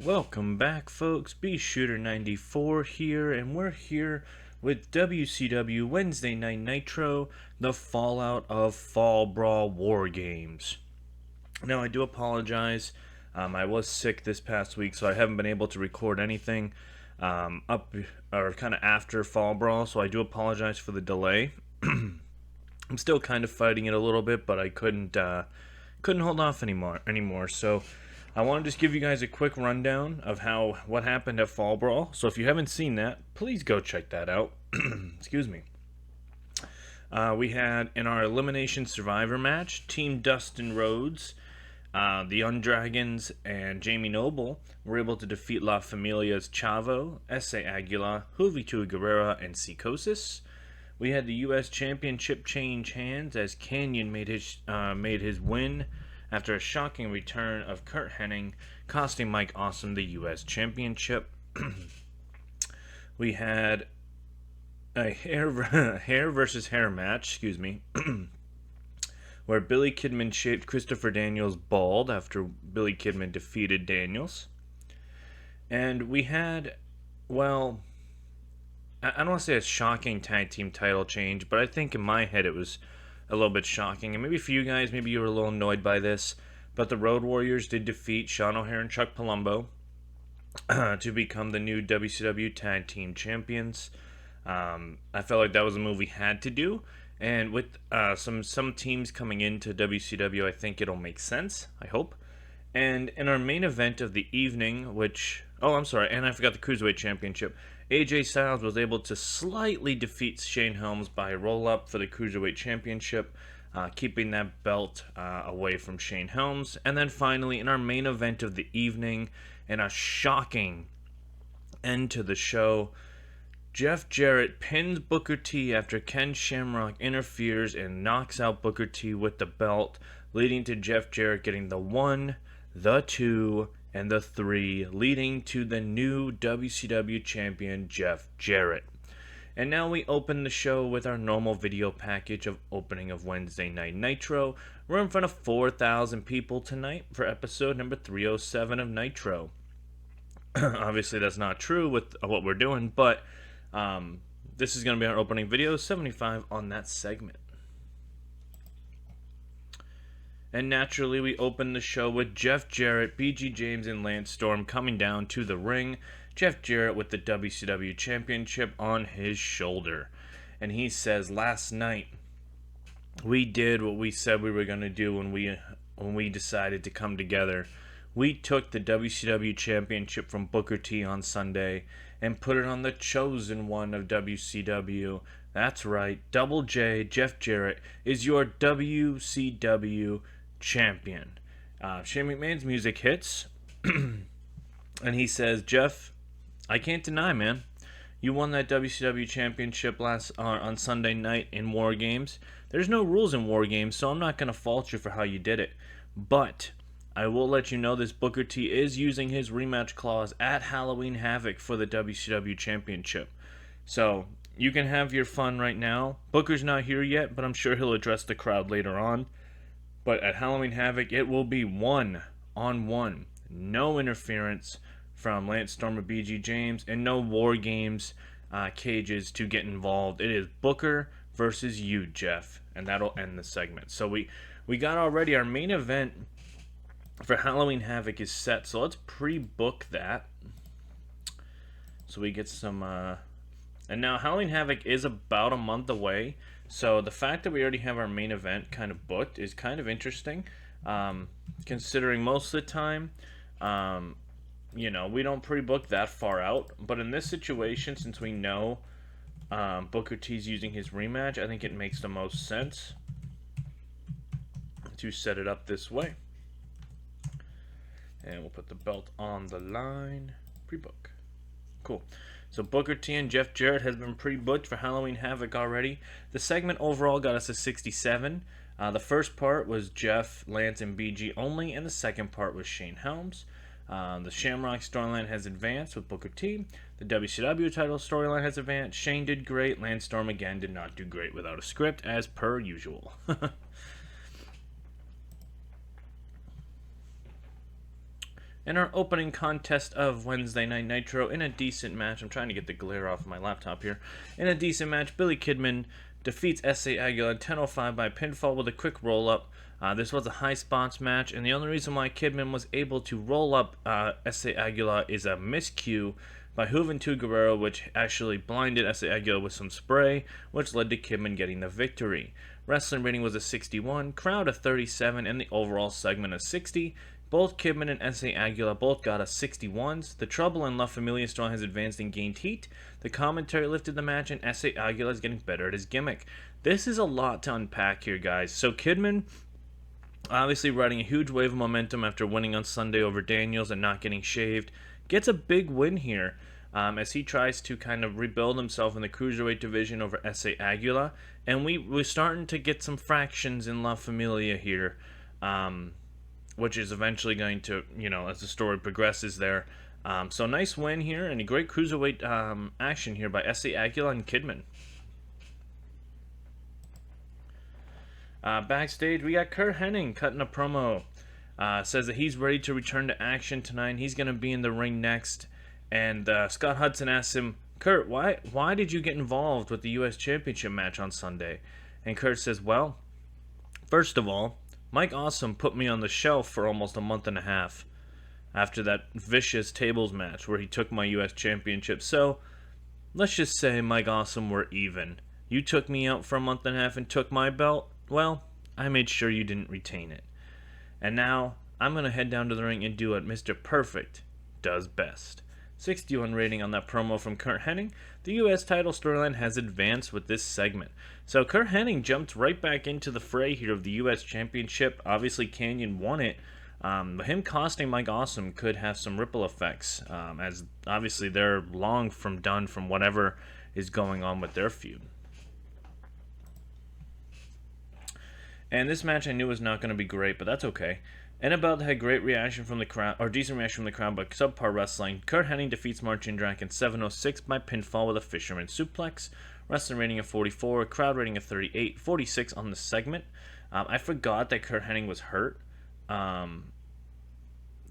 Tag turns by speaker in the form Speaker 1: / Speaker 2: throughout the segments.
Speaker 1: Welcome back, folks. B Shooter 94 here, and we're here with WCW Wednesday Night Nitro, the fallout of Fallbrawl War Games. Now, I do apologize. I was sick this past week, so I haven't been able to record anything up or kind of after Fallbrawl, so I do apologize for the delay. I'm still kind of fighting it a little bit, but I couldn't hold off anymore. So I want to just give you guys a quick rundown of what happened at Fallbrawl. So if you haven't seen that, please go check that out. Excuse me. We had in our Elimination Survivor match, Team Dustin Rhodes, the Undragons, and Jamie Noble were able to defeat La Familia's Chavo, Essa Aguila, Juventud Guerrera, and Psychosis. We had the U.S. Championship change hands as Kanyon made his win after a shocking return of Kurt Hennig, costing Mike Awesome the U.S. Championship. We had a hair versus hair match, where Billy Kidman shaved Christopher Daniels bald after Billy Kidman defeated Daniels. And we had, well, I don't want to say a shocking tag team title change, but I think in my head it was a little bit shocking. And maybe for you guys, maybe you were a little annoyed by this. But the Road Warriors did defeat Sean O'Haire and Chuck Palumbo to become the new WCW Tag Team Champions. I felt like that was a move we had to do. And with some teams coming into WCW, I think it'll make sense, I hope. And in our main event of the evening, and I forgot the Cruiserweight Championship, AJ Styles was able to slightly defeat Shane Helms by a roll-up for the Cruiserweight Championship, keeping that belt away from Shane Helms. And then finally, in our main event of the evening, and a shocking end to the show, Jeff Jarrett pins Booker T after Ken Shamrock interferes and knocks out Booker T with the belt, leading to Jeff Jarrett getting the 1, the 2, and the 3, leading to the new WCW champion, Jeff Jarrett. And now we open the show with our normal video package of opening of Wednesday Night Nitro. We're in front of 4,000 people tonight for episode number 307 of Nitro. Obviously, that's not true with what we're doing, but this is going to be our opening video, 75 on that segment. And naturally, we open the show with Jeff Jarrett, BG James, and Lance Storm coming down to the ring. Jeff Jarrett with the WCW Championship on his shoulder. And he says, last night, we did what we said we were going to do when we decided to come together. We took the WCW Championship from Booker T on Sunday and put it on the chosen one of WCW. That's right, Double J, Jeff Jarrett, is your WCW champion. Shane McMahon's music hits, and he says, Jeff, I can't deny, man, you won that WCW championship on Sunday night in War Games. There's no rules in War Games, so I'm not going to fault you for how you did it. But I will let you know this Booker T is using his rematch clause at Halloween Havoc for the WCW championship. So you can have your fun right now. Booker's not here yet, but I'm sure he'll address the crowd later on. But at Halloween Havoc, it will be 1-on-1. No interference from Lance Storm or BG James, and no War Games cages to get involved. It is Booker versus you, Jeff, and that'll end the segment. So we got already our main event for Halloween Havoc is set, so let's pre-book that. So we get some... And now Halloween Havoc is about a month away, so the fact that we already have our main event kind of booked is kind of interesting, considering most of the time, we don't pre-book that far out. But in this situation, since we know Booker T's using his rematch, I think it makes the most sense to set it up this way. And we'll put the belt on the line. Pre-book. Cool. So Booker T and Jeff Jarrett has been pre-booked for Halloween Havoc already. The segment overall got us a 67. The first part was Jeff, Lance, and BG only, and the second part was Shane Helms. The Shamrock storyline has advanced with Booker T. The WCW title storyline has advanced. Shane did great. Lance Storm again did not do great without a script, as per usual. In our opening contest of Wednesday Night Nitro, in a decent match, I'm trying to get the glare off my laptop here. In a decent match, Billy Kidman defeats Essa Aguila in 10:05 by pinfall with a quick roll-up. This was a high spots match, and the only reason why Kidman was able to roll up Essa Aguila is a miscue by Juventud Guerrero, which actually blinded Essa Aguila with some spray, which led to Kidman getting the victory. Wrestling rating was a 61, crowd a 37, and the overall segment a 60. Both Kidman and Essa Aguila both got a 61s. The Trouble and La Familia Strong has advanced and gained heat. The commentary lifted the match, and Essa Aguila is getting better at his gimmick. This is a lot to unpack here, guys. So Kidman, obviously riding a huge wave of momentum after winning on Sunday over Daniels and not getting shaved, gets a big win here as he tries to kind of rebuild himself in the Cruiserweight division over Essa Aguila. And we're starting to get some fractions in La Familia here. Which is eventually going to, as the story progresses there. So nice win here, and a great cruiserweight action here by Essa Aguila and Kidman. Backstage, we got Curt Hennig cutting a promo. Says that he's ready to return to action tonight. He's going to be in the ring next. And Scott Hudson asks him, Curt, why did you get involved with the U.S. Championship match on Sunday? And Curt says, well, first of all, Mike Awesome put me on the shelf for almost a month and a half after that vicious tables match where he took my U.S. Championship. So, let's just say Mike Awesome were even. You took me out for a month and a half and took my belt. Well, I made sure you didn't retain it. And now, I'm going to head down to the ring and do what Mr. Perfect does best. 61 rating on that promo from Curt Hennig. The U.S. title storyline has advanced with this segment. So Curt Hennig jumped right back into the fray here of the U.S. Championship. Obviously, Kanyon won it. But him costing Mike Awesome could have some ripple effects, as obviously they're long from done from whatever is going on with their feud. And this match I knew was not going to be great, but that's okay. Annabelle had great reaction from the crowd, or decent reaction from the crowd, but subpar wrestling. Curt Hennig defeats Mark Jindrak in 7:06 by pinfall with a fisherman suplex. Wrestling rating of 44, crowd rating of 38, 46 on the segment. I forgot that Curt Hennig was hurt.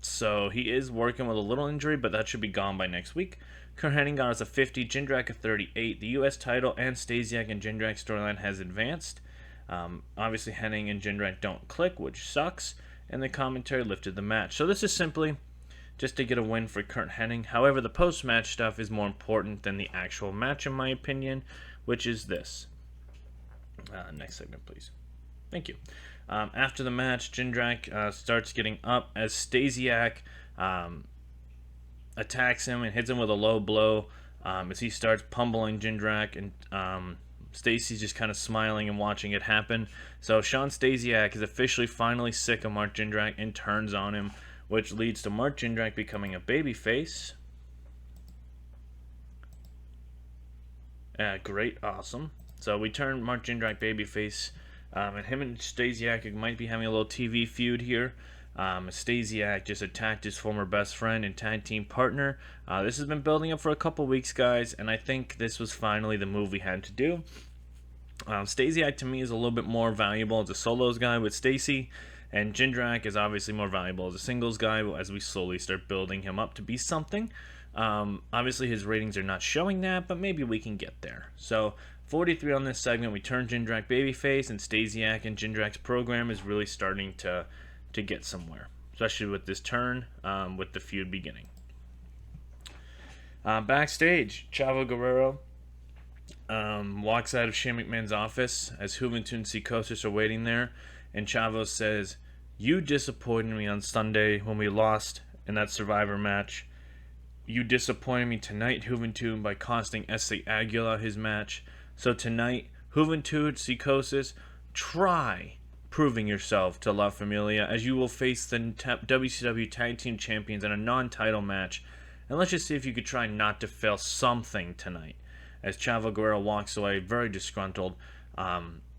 Speaker 1: So he is working with a little injury, but that should be gone by next week. Curt Hennig got us a 50, Jindrak a 38. The U.S. title and Stasiak and Jindrak storyline has advanced. Obviously, Hennig and Jindrak don't click, which sucks. And the commentary lifted the match. So this is simply just to get a win for Curt Hennig. However, the post-match stuff is more important than the actual match, in my opinion, which is this. Next segment, please. Thank you. After the match, Jindrak starts getting up as Stasiak attacks him and hits him with a low blow as he starts pummeling Jindrak, and Stacy's just kind of smiling and watching it happen. So Shawn Stasiak is officially finally sick of Mark Jindrak and turns on him, which leads to Mark Jindrak becoming a babyface. Great, awesome. So we turn Mark Jindrak babyface, and him and Stasiak might be having a little TV feud here. Stasiak just attacked his former best friend and tag team partner. This has been building up for a couple weeks, guys, and I think this was finally the move we had to do. Stasiak to me is a little bit more valuable as a solos guy with Stacy, and Jindrak is obviously more valuable as a singles guy as we slowly start building him up to be something. Obviously his ratings are not showing that, but maybe we can get there. So 43 on this segment, we turn Jindrak babyface, and Stasiak and Jindrak's program is really starting to get somewhere, especially with this turn, with the feud beginning. Backstage, Chavo Guerrero walks out of Shane McMahon's office as Juventud and Psicosis are waiting there, and Chavo says, "You disappointed me on Sunday when we lost in that Survivor match. You disappointed me tonight, Juventud, by costing Essa Aguila his match. So tonight, Juventud, Psicosis, try proving yourself to La Familia, as you will face the WCW Tag Team Champions in a non-title match. And let's just see if you could try not to fail something tonight." As Chavo Guerrero walks away, very disgruntled.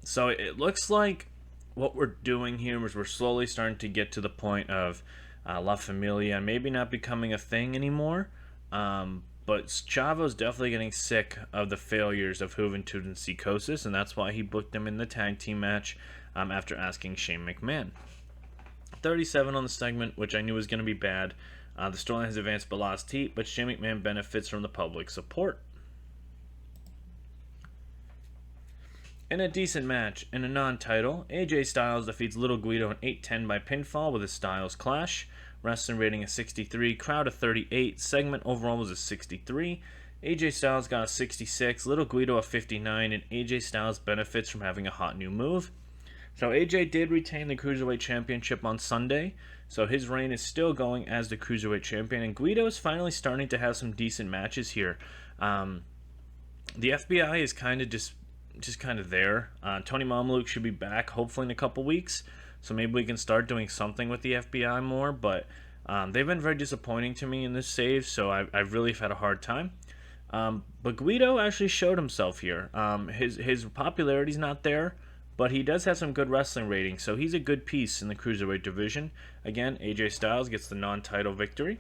Speaker 1: So it looks like what we're doing here is we're slowly starting to get to the point of La Familia maybe not becoming a thing anymore. But Chavo's definitely getting sick of the failures of Juventud and Psicosis, and that's why he booked them in the tag team match after asking Shane McMahon. 37 on the segment, which I knew was going to be bad. The storyline has advanced but lost heat, but Shane McMahon benefits from the public support. In a decent match, in a non-title, AJ Styles defeats Little Guido in 8-10 by pinfall with a Styles Clash. Wrestling rating of 63, crowd of 38, segment overall was a 63. AJ Styles got a 66, Little Guido a 59, and AJ Styles benefits from having a hot new move. So AJ did retain the Cruiserweight Championship on Sunday, so his reign is still going as the Cruiserweight Champion, and Guido is finally starting to have some decent matches here. The FBI is kind of just kind of there. Tony Mamaluke should be back hopefully in a couple weeks, so maybe we can start doing something with the FBI more, but they've been very disappointing to me in this save, so I've really had a hard time. But Guido actually showed himself here. His popularity's not there, but he does have some good wrestling ratings, so he's a good piece in the Cruiserweight division. Again, AJ Styles gets the non-title victory.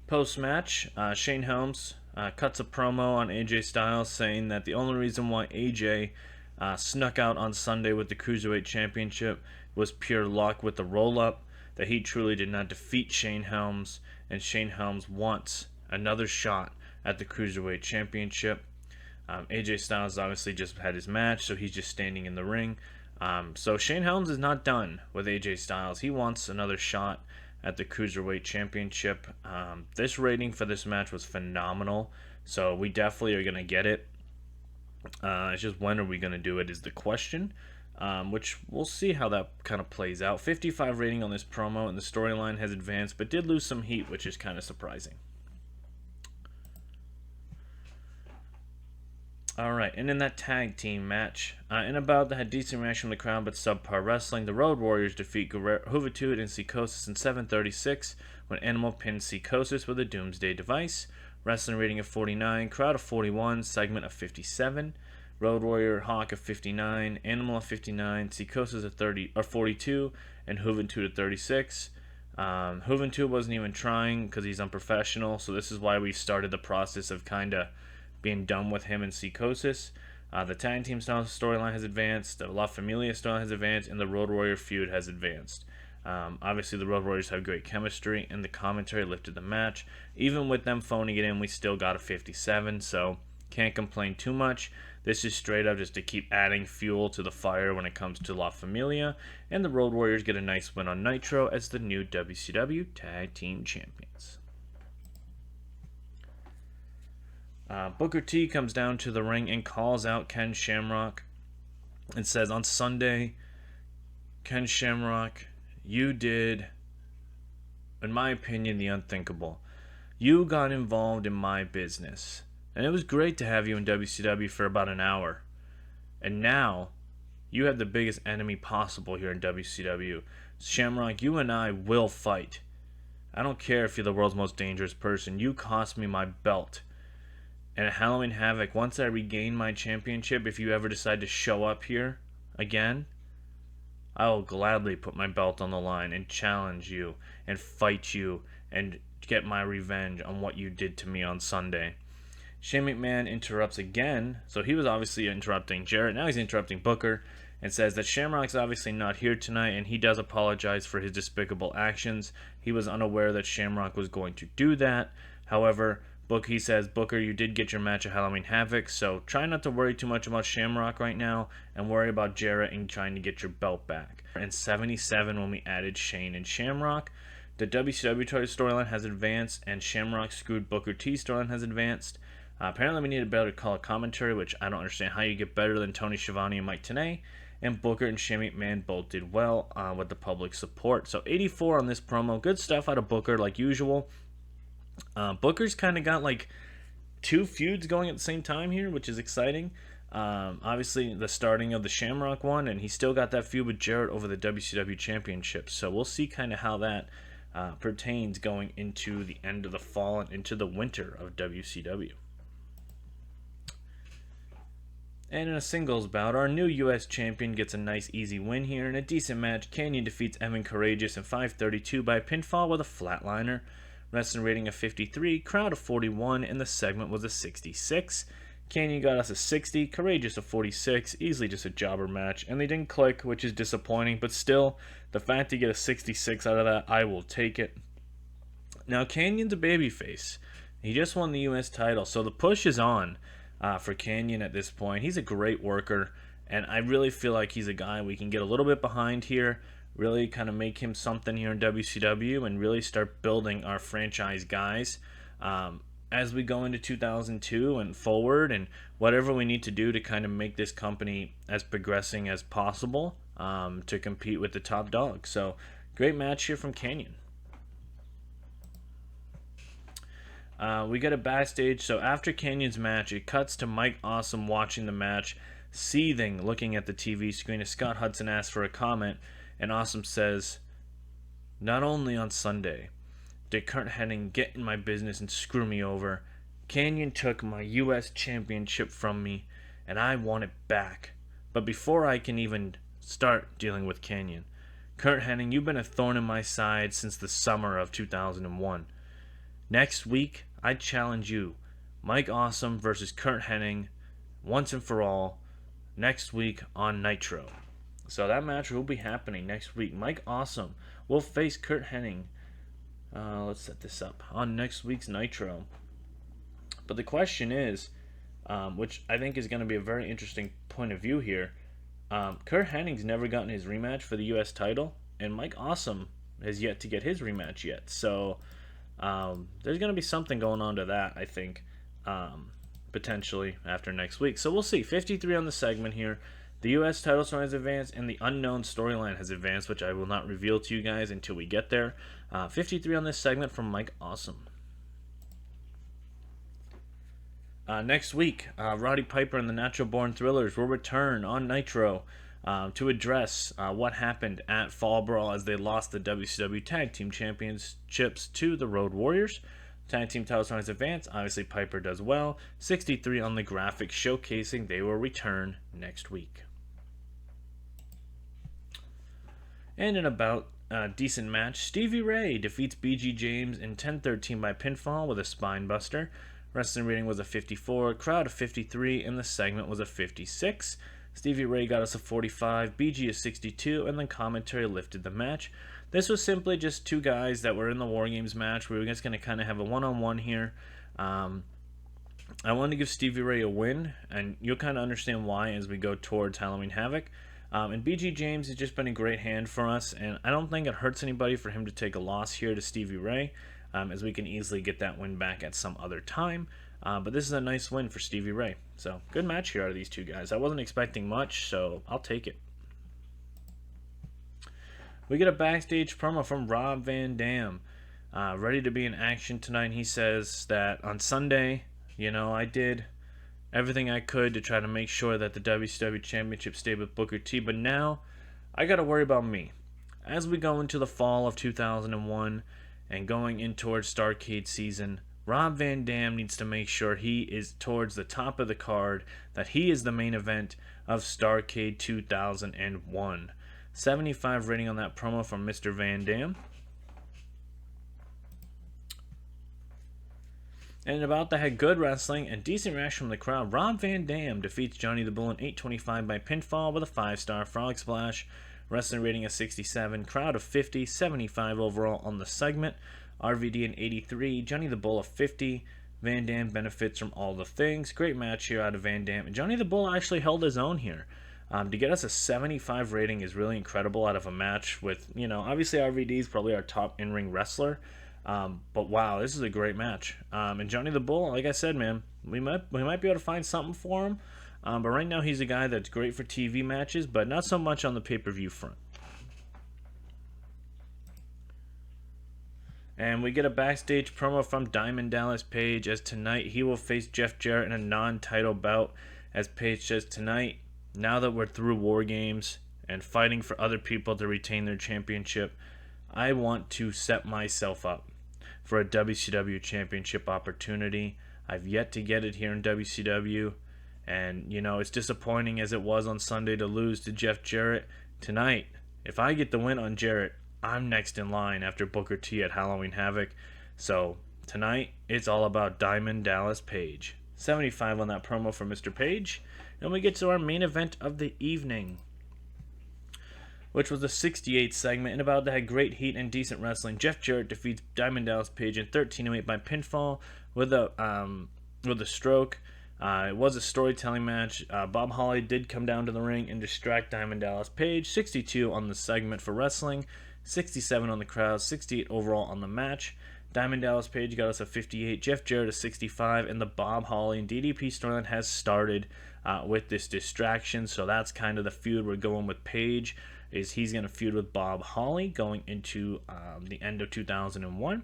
Speaker 1: Post-match, Shane Helms cuts a promo on AJ Styles saying that the only reason why AJ snuck out on Sunday with the Cruiserweight Championship was pure luck with the roll-up, that he truly did not defeat Shane Helms, and Shane Helms wants another shot at the Cruiserweight Championship. AJ Styles obviously just had his match, so he's just standing in the ring. So Shane Helms is not done with AJ Styles. He wants another shot at the Cruiserweight Championship. This rating for this match was phenomenal, so we definitely are going to get it. It's just when are we going to do it is the question, which we'll see how that kind of plays out. 55 rating on this promo, and the storyline has advanced, but did lose some heat, which is kind of surprising. Alright, and in that tag team match, in a bout that had decent reaction from the crowd but subpar wrestling, the Road Warriors defeat Juventud and Psicosis in 7:36 when Animal pinned Psicosis with a Doomsday Device. Wrestling rating of 49, crowd of 41, segment of 57. Road Warrior Hawk of 59, Animal of 59, Psicosis of 42, and Juventud of 36. Juventud wasn't even trying because he's unprofessional, so this is why we started the process of kind of being done with him and Psicosis. The tag team storyline has advanced, the La Familia storyline has advanced, and the Road Warrior feud has advanced. Obviously, the Road Warriors have great chemistry, and the commentary lifted the match. Even with them phoning it in, we still got a 57, so can't complain too much. This is straight up just to keep adding fuel to the fire when it comes to La Familia, and the Road Warriors get a nice win on Nitro as the new WCW Tag Team Champions. Booker T comes down to the ring and calls out Ken Shamrock and says, on Sunday, Ken Shamrock, you did, in my opinion, the unthinkable. You got involved in my business, and it was great to have you in WCW for about an hour. And now, you have the biggest enemy possible here in WCW. Shamrock, you and I will fight. I don't care if you're the world's most dangerous person. You cost me my belt. And at Halloween Havoc, once I regain my championship, if you ever decide to show up here again, I will gladly put my belt on the line and challenge you and fight you and get my revenge on what you did to me on Sunday. Shane McMahon interrupts again, so he was obviously interrupting Jarrett. Now he's interrupting Booker and says that Shamrock's obviously not here tonight, and he does apologize for his despicable actions. He was unaware that Shamrock was going to do that. However, he says, Booker, you did get your match at Halloween Havoc, so try not to worry too much about Shamrock right now, and worry about Jarrett and trying to get your belt back. In 77, when we added Shane and Shamrock, the WCW storyline has advanced, and Shamrock screwed Booker T storyline has advanced. Apparently we need a better color commentary, which I don't understand how you get better than Tony Schiavone and Mike Tenay. And Booker and Shane McMahon both did well with the public support. So 84 on this promo. Good stuff out of Booker like usual. Booker's kind of got like two feuds going at the same time here, which is exciting. Obviously the starting of the Shamrock one, and he still got that feud with Jarrett over the WCW Championship. So we'll see kind of how that pertains going into the end of the fall and into the winter of WCW. And in a singles bout, our new U.S. champion gets a nice easy win here. In a decent match, Kanyon defeats Evan Courageous in 5:32 by pinfall with a flatliner. Wrestling rating of 53, crowd of 41, and the segment was a 66. Kanyon got us a 60, Courageous a 46, easily just a jobber match, and they didn't click, which is disappointing, but still, the fact to get a 66 out of that, I will take it. Now, Kanyon's a babyface. He just won the U.S. title, so the push is on for Kanyon at this point. He's a great worker, and I really feel like he's a guy we can get a little bit behind here, really kind of make him something here in WCW, and really start building our franchise guys as we go into 2002 and forward, and whatever we need to do to kind of make this company as progressing as possible to compete with the top dog. So, great match here from Kanyon. We get a backstage, so after Kanyon's match, it cuts to Mike Awesome watching the match, seething, looking at the TV screen as Scott Hudson asks for a comment, and Awesome says, "Not only on Sunday did Curt Hennig get in my business and screw me over, Kanyon took my U.S. championship from me, and I want it back. But before I can even start dealing with Kanyon, Curt Hennig, you've been a thorn in my side since the summer of 2001. Next week, I challenge you, Mike Awesome versus Curt Hennig, once and for all, next week on Nitro." So that match will be happening next week. Mike Awesome will face Curt Hennig. Let's set this up on next week's Nitro. But the question is, which I think is going to be a very interesting point of view here, Curt Hennig's never gotten his rematch for the U.S. title, and Mike Awesome has yet to get his rematch yet. So there's going to be something going on to that, I think, potentially after next week. So we'll see. 53 on the segment here. The U.S. title story has advanced, and the unknown storyline has advanced, which I will not reveal to you guys until we get there. 53 on this segment from Mike Awesome. Next week, Roddy Piper and the Natural Born Thrillers will return on Nitro to address what happened at Fallbrawl as they lost the WCW Tag Team Championships to the Road Warriors. Tag Team title story has advanced. Obviously, Piper does well. 63 on the graphic showcasing they will return next week. And in about a decent match, Stevie Ray defeats BG James in 10-13 by pinfall with a spine buster. Wrestling rating was a 54, crowd of 53, and the segment was a 56. Stevie Ray got us a 45, BG a 62, and then commentary lifted the match. This was simply just two guys that were in the War Games match. We were just going to kind of have a one-on-one here. I wanted to give Stevie Ray a win, and you'll kind of understand why as we go towards Halloween Havoc. And BG James has just been a great hand for us, and I don't think it hurts anybody for him to take a loss here to Stevie Ray, as we can easily get that win back at some other time. But this is a nice win for Stevie Ray. So, good match here out of these two guys. I wasn't expecting much, so I'll take it. We get a backstage promo from Rob Van Dam. Ready to be in action tonight. He says that on Sunday, I did everything I could to try to make sure that the WCW Championship stayed with Booker T, but now I got to worry about me. As we go into the fall of 2001 and going in towards Starrcade season, Rob Van Dam needs to make sure he is towards the top of the card, that he is the main event of Starrcade 2001. 75 rating on that promo from Mr. Van Dam. And about that had good wrestling and decent reaction from the crowd. Rob Van Dam defeats Johnny the Bull in 8:25 by pinfall with a 5-star frog splash. Wrestling rating of 67, crowd of 50, 75 overall on the segment. RVD in 83, Johnny the Bull of 50. Van Dam benefits from all the things. Great match here out of Van Dam. And Johnny the Bull actually held his own here. To get us a 75 rating is really incredible out of a match with, obviously RVD is probably our top in-ring wrestler. But wow, this is a great match. And Johnny the Bull, like I said, man, we might be able to find something for him. But right now he's a guy that's great for TV matches, but not so much on the pay-per-view front. And we get a backstage promo from Diamond Dallas Page as tonight he will face Jeff Jarrett in a non-title bout. As Page says, tonight, now that we're through War Games and fighting for other people to retain their championship, I want to set myself up for a WCW championship opportunity. I've yet to get it here in WCW, and it's disappointing as it was on Sunday to lose to Jeff Jarrett. Tonight, if I get the win on Jarrett, I'm next in line after Booker T at Halloween Havoc. So tonight, it's all about Diamond Dallas Page. 75 on that promo for Mr. Page. And we get to our main event of the evening. which was the 68th segment, and about that had great heat and decent wrestling. Jeff Jarrett defeats Diamond Dallas Page in 13:08 by pinfall with a stroke. It was a storytelling match. Bob Holly did come down to the ring and distract Diamond Dallas Page. 62 on the segment for wrestling, 67 on the crowd, 68 overall on the match. Diamond Dallas Page got us a 58, Jeff Jarrett a 65, and the Bob Holly and DDP storyline has started with this distraction. So that's kind of the feud we're going with. Page is he's going to feud with Bob Holly going into the end of 2001.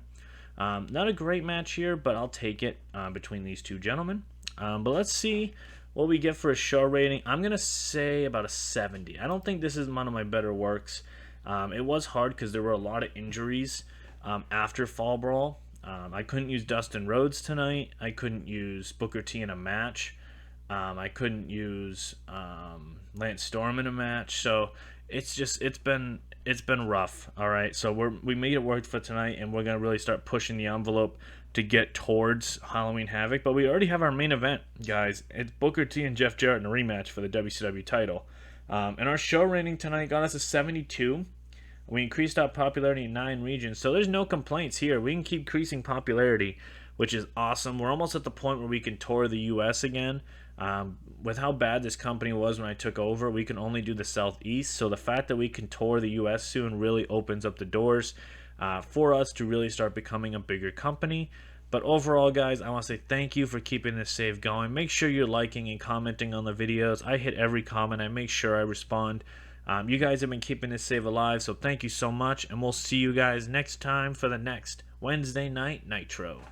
Speaker 1: Not a great match here, but I'll take it between these two gentlemen. But let's see what we get for a show rating. I'm going to say about a 70. I don't think this is one of my better works. It was hard because there were a lot of injuries after Fallbrawl. I couldn't use Dustin Rhodes tonight. I couldn't use Booker T in a match. I couldn't use Lance Storm in a match. So it's been rough. All right, so we made it work for tonight, and we're gonna really start pushing the envelope to get towards Halloween Havoc. But we already have our main event, guys. It's Booker T and Jeff Jarrett in a rematch for the WCW title. And our show rating tonight got us a 72. We increased our popularity in 9 regions, so there's no complaints here. We can keep increasing popularity, which is awesome. We're almost at the point where we can tour the U.S. again. With how bad this company was when I took over, we can only do the Southeast. So the fact that we can tour the U.S. soon really opens up the doors for us to really start becoming a bigger company. But overall, guys, I want to say thank you for keeping this save going. Make sure you're liking and commenting on the videos. I hit every comment. I make sure I respond. You guys have been keeping this save alive, so thank you so much. And we'll see you guys next time for the next Wednesday Night Nitro.